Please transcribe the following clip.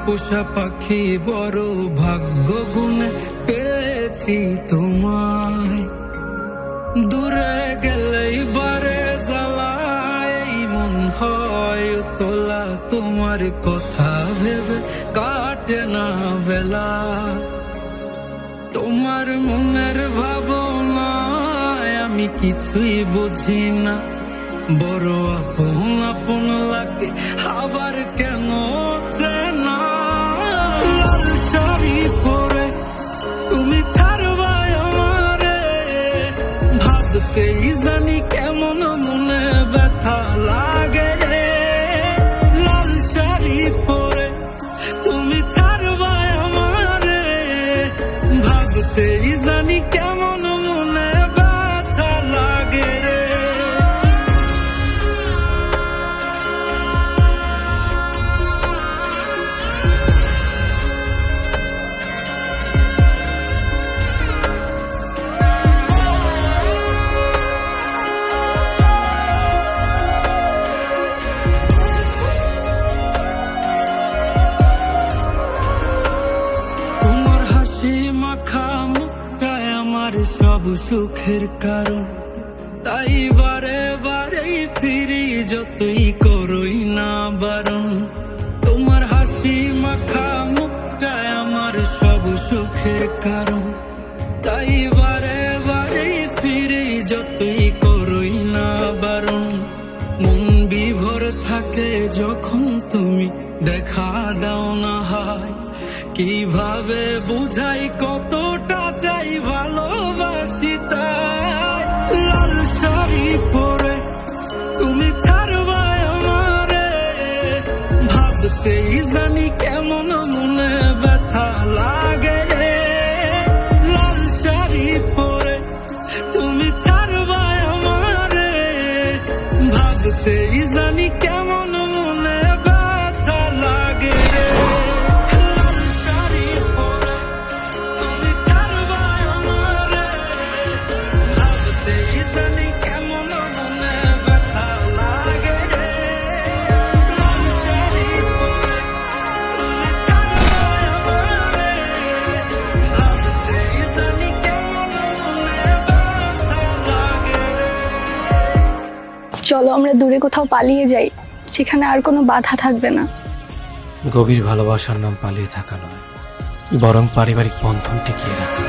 পোষা পাখি বড় ভাগ্য গুণে পেয়েছি তোমায়। দূরে গেলেই বারে জ্বালায় মন হয় তোলা, তোমার কথা ভেবে কাটে না বেলা। তোমার মনের ভাবনায় আমি কিছুই বুঝি না, বড় আপন আপন লাগে আবার কেন চেনা। লাল শাড়ি পরে তুমি ছাড়বাই আমারে, ভাবতেই জানি কেমন মনে ব্যথা লাগে রে। লাল শাড়ি পরে তুমি ছাড়বাই আমারে, ভাবতেই জানি কেমন মনে ব্যথা লাগে রে। মাখা মুখটায় আমার সব সুখের কারণ, তাই বারে বারেই ফিরি যতই করই না বারণ। তোমার হাসি মাখা মুখটায় আমার সব সুখের কারণ, তাই বারে বারেই ফিরি যতই করই না বারণ। মন বিভোর থাকে যখন তুমি দেখা দাও না হয়, কিভাবে বুঝাই কতটা চাই ভালোবাসি তাই। লাল শাড়ি পরে তুমি ছাড়বাই আমারে, ভাবতেই জানি কেমন মনে ব্যথা লাগে রে। লাল শাড়ি পরে তুমি ছাড়বাই আমারে, ভাবতেই জানি কেমন মনে ব্যথা লাগে রে। চলো আমরা দূরে কোথাও পালিয়ে যাই, সেখানে আর কোনো বাধা থাকবে না। গভীর ভালোবাসার নাম পালিয়ে থাকা নয়, বরং পারিবারিক বন্ধন টিকিয়ে রাখা।